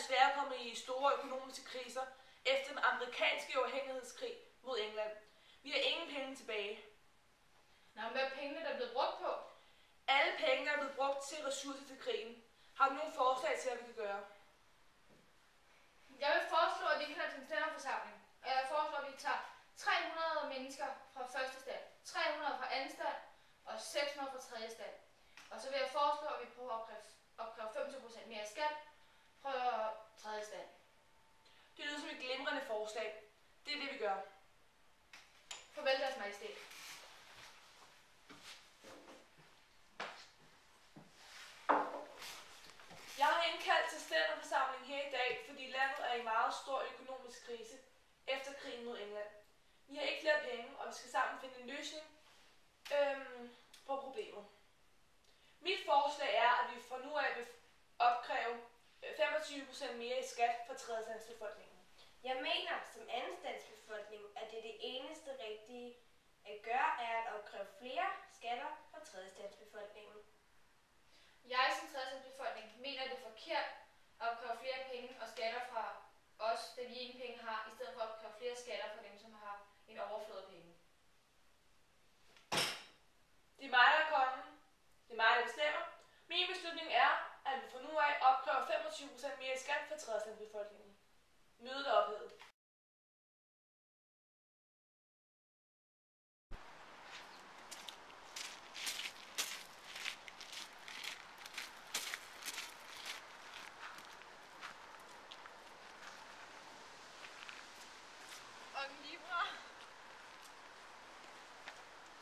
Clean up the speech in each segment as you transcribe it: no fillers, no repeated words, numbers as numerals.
desværre kommet i store økonomiske kriser efter den amerikanske uafhængighedskrig mod England. Vi har ingen penge tilbage. Nå, hvad er pengene, der er blevet brugt på? Alle pengene er blevet brugt til ressourcer til krigen. Har du nogle forslag til, hvad vi kan gøre? Jeg vil foreslå, at vi kan have til en stænderforsamling. Og jeg foreslår, at vi tager 300 mennesker fra første stand, 300 fra anden stand og 600 fra tredje stand. Og så vil jeg foreslå, at vi prøver at opkræve 25% mere skat fra tredje stand. Det lyder som et glimrende forslag. Det er det, vi gør. Farvel, Deres Majestæt. Jeg har indkaldt til stænderforsamling her i dag, fordi landet er i meget stor økonomisk krise efter krigen mod England. Vi har ikke flere penge, og vi skal sammen finde en løsning på problemet. Mit forslag er, at vi fra nu af vil opkræve 25% mere i skat for tredjestandsbefolkningen. Jeg mener, som andenstandsbefolkning, at det eneste rigtige at gøre er at opkræve flere skatter fra tredjestandsbefolkningen. Jeg som tredjestandsbefolkning mener, at det er forkert at opkræve flere penge og skatter fra os, da vi ingen penge har, i stedet for at opkræve flere skatter fra dem, som har en overflod af penge. Det er mig, der er kongen. Det er mig, der bestemmer. Min beslutning er, at vi fra nu af opkræver 25% mere i skat for tredjestandsbefolkningen. Mødet er ophævet.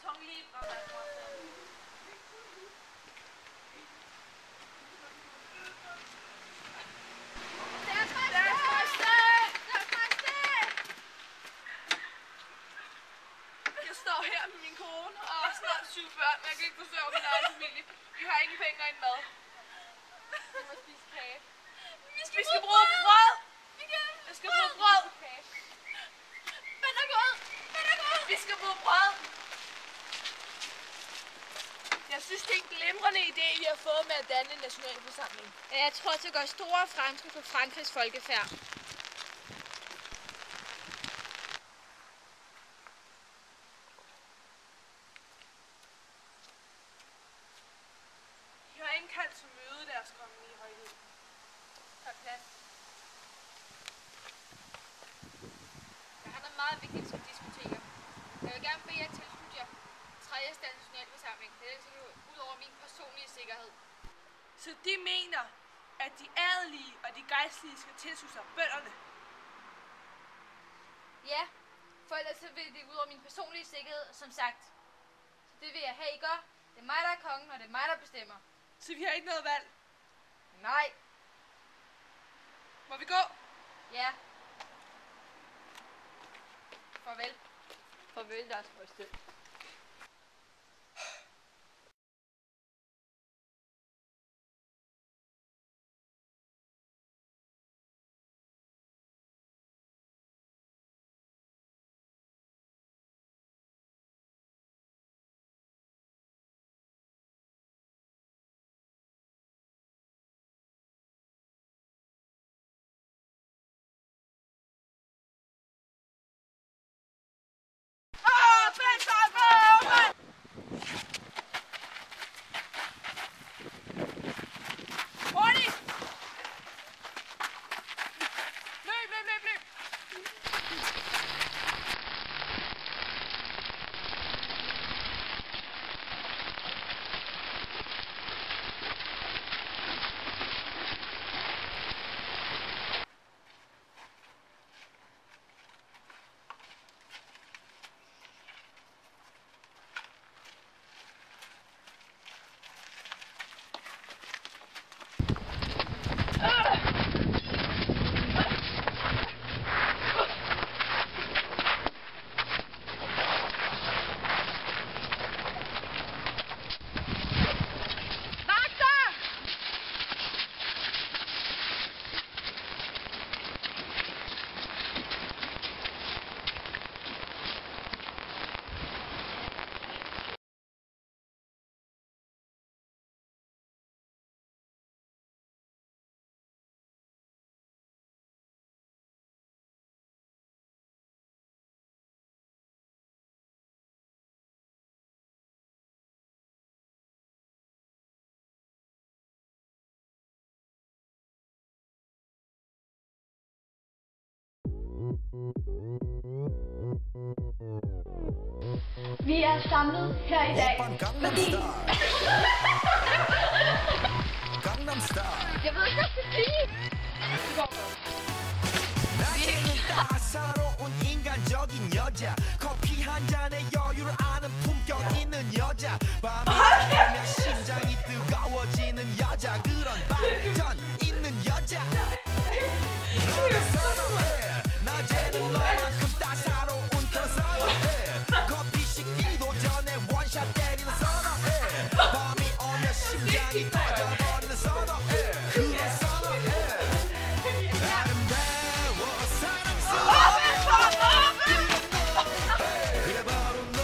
Tong Libra, Jeg står her med min kone og snart 7 børn, men jeg kan ikke forsørge min egen familie. Vi har ingen penge og en mad. Vi må spise kage. Vi skal bruge brød! Jeg skal bruge brød! Vand og grød! Vand og grød! Vi skal bruge brød! Jeg synes, det er en glimrende idé, vi har fået med at danne en nationalforsamling. Jeg tror, det gør store fremskridt på Frankrigs folkefærd. Vi har indkaldt til møde deres kongelige højhed. Tak plads. Jeg har noget meget vigtigt, vi skal diskutere. Jeg vil gerne bede jer tilslutte jer tredje stands nationalforsamling. Det er ud over min personlige sikkerhed. Så de mener, at de adelige og de gejstlige skal tilslutte sig bønderne. Ja, for ellers så vil det ud over min personlige sikkerhed, som sagt. Så det vil jeg have, I gør. Det er mig, der er kongen, og det er mig, der bestemmer. Så vi har ikke noget valg. Nej. Må vi gå? Ja. Farvel. Farvel, Deres Majestæt. Vent! Vi er samlet her i dag, fordi... Jeg ved ikke, hvad jeg skal sige. 따사로운 인간적인 여자 커피 한 잔에 여유를 아는 품격 있는 여자 밤이 되면 심장이 뜨거워지는 여자 그런 반전 있는 여자 너를 선호해 낮에는 너만큼 따사로운 그 선호해 커피 식기도 전에 원샷 때리는 선호해 밤이 오면 심장이 터져버리는 선호해 그런 선호해 아름다워 사랑스러워 그래 바로 너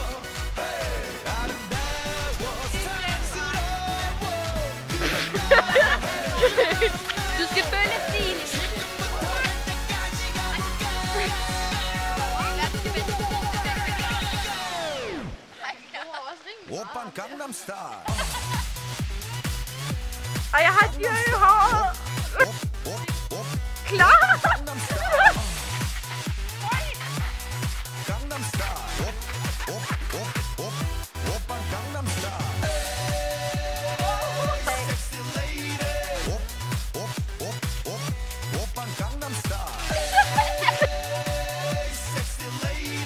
아름다워 사랑스러워 Du skal følge stilen. 오빤 강남스타일 Og jeg har dyr i håret. Klar? 강남스타일 강남스타일 오빤 강남스타일 섹시 레이디 오빤 강남스타일 섹시 레이디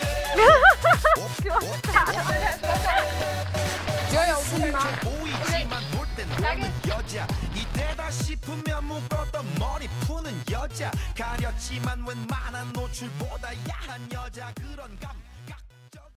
보이지만 볼 땐 노는 여자 이때다 싶으면 묶었던 머리 푸는 여자 가렸지만 웬만한 노출보다 야한 여자 그런 감